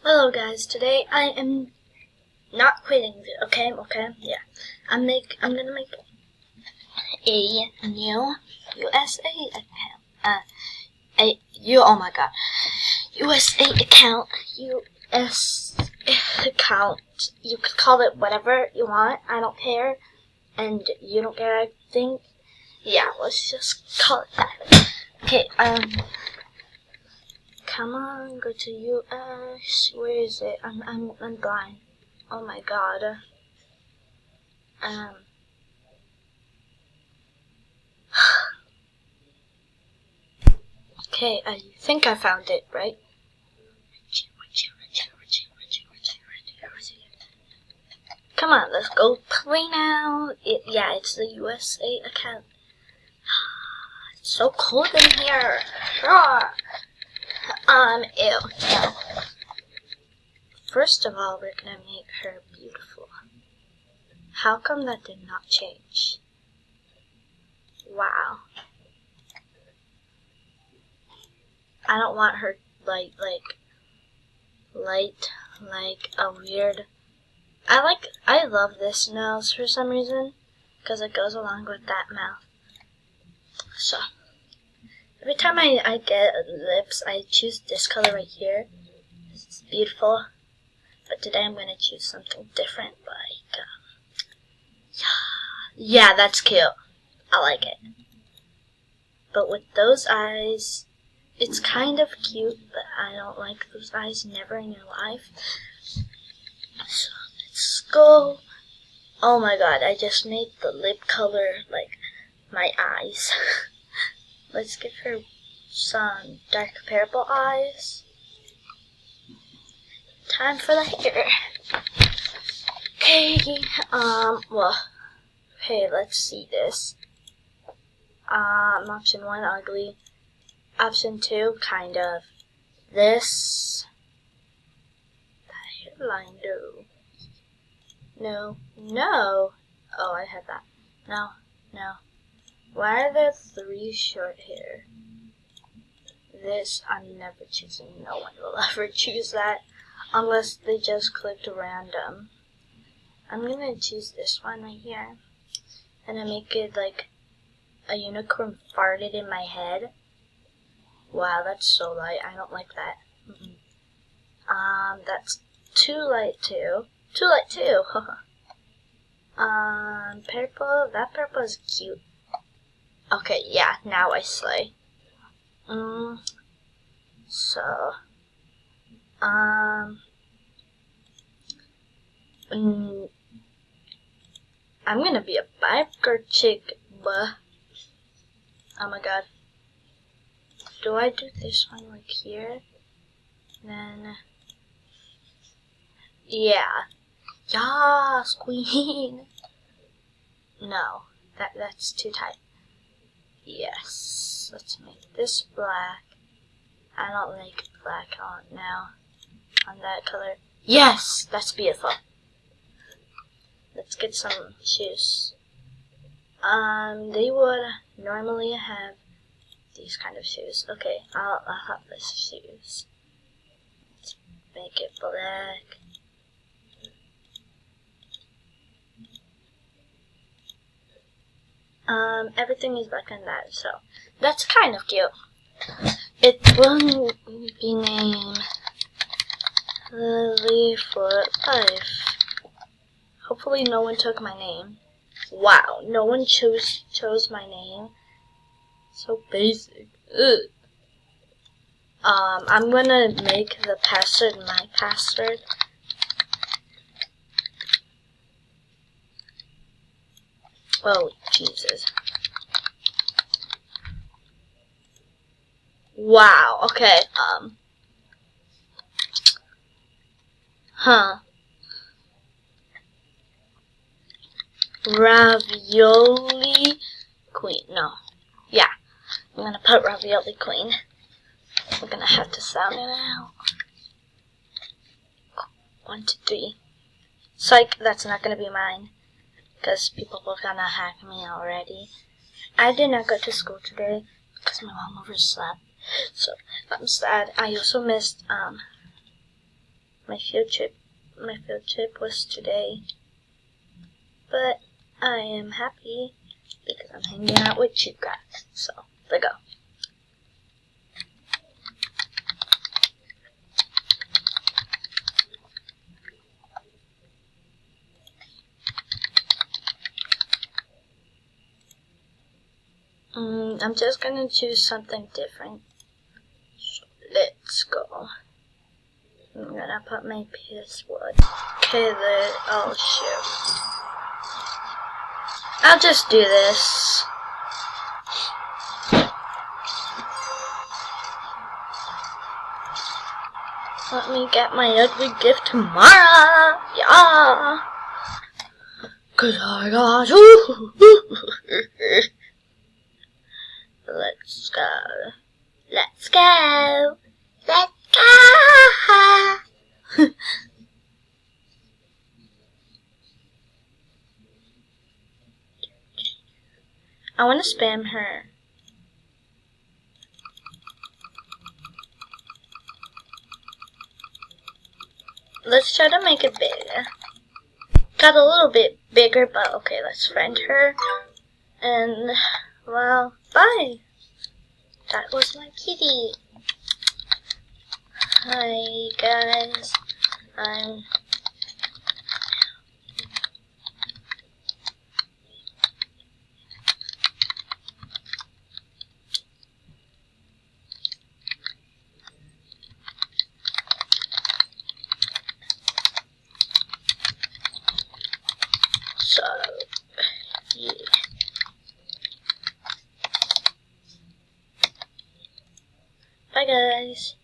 Hello guys, today I am not quitting, okay, yeah. I'm gonna make a new USA account, oh my god, USA account, US account, you could call it whatever you want, I don't care, and you don't care, I think, yeah, let's just call it that. Okay, come on, go to U.S. Where is it? I'm blind. Oh my god. Okay, I think I found it, right? Come on, let's go play now. Yeah, it's the USA account. It's so cold in here. Ew, no. First of all, we're gonna make her beautiful. How come that did not change? Wow. I don't want her like a weird. I love this nose for some reason, because it goes along with that mouth. So every time I get lips, I choose this color right here. It's beautiful, but today I'm gonna choose something different, like yeah, that's cute. I like it. But with those eyes, it's kind of cute, but I don't like those eyes never in your life. So let's go. Oh my god, I just made the lip color like my eyes. Let's give her some dark purple eyes. Time for the hair. Okay, okay, let's see this. Option 1, ugly. Option 2, kind of. This. The hairline, no. No. Oh, I had that. No. Why are there 3 short hair? This, I'm never choosing. No one will ever choose that. Unless they just clicked random. I'm gonna choose this one right here. And I make it like a unicorn farted in my head. Wow, that's so light. I don't like that. That's too light too. Too light too. Purple. That purple is cute. Okay, yeah. Now I slay. So. I'm gonna be a biker chick, but oh my god. Do I do this one like here? Then yeah. Yas, queen. No, that's too tight. Yes. Let's make this black. I don't like black on now. On that color. Yes, that's beautiful. Let's get some shoes. They would normally have these kind of shoes. Okay, I'll have this shoes. Let's make it black. Everything is black and that, so that's kind of cute. It will be named Lily for Life. Hopefully no one took my name. Wow, no one chose my name. So basic. Ugh. I'm gonna make the password my password. Oh, Jesus. Wow, okay, Ravioli Queen, no. Yeah, I'm gonna put Ravioli Queen. We're gonna have to sound it out. 1, 2, 3. Psych, that's not gonna be mine. Because people were gonna hack me already. I did not go to school today because my mom overslept. So I'm sad. I also missed My field trip was today, but I am happy because I'm hanging out with you guys. So there we go. I'm just gonna choose something different. So let's go. I'm gonna put my PS1. Okay, then. Oh shoot. I'll just do this. Let me get my ugly gift tomorrow. Yeah. 'Cause I got you. Let's go. Let's go. Let's go. I want to spam her. Let's try to make it bigger. Got a little bit bigger, but okay, let's friend her. And, well, bye. That was my kitty. Hi, guys. So, yeah. Bye, guys.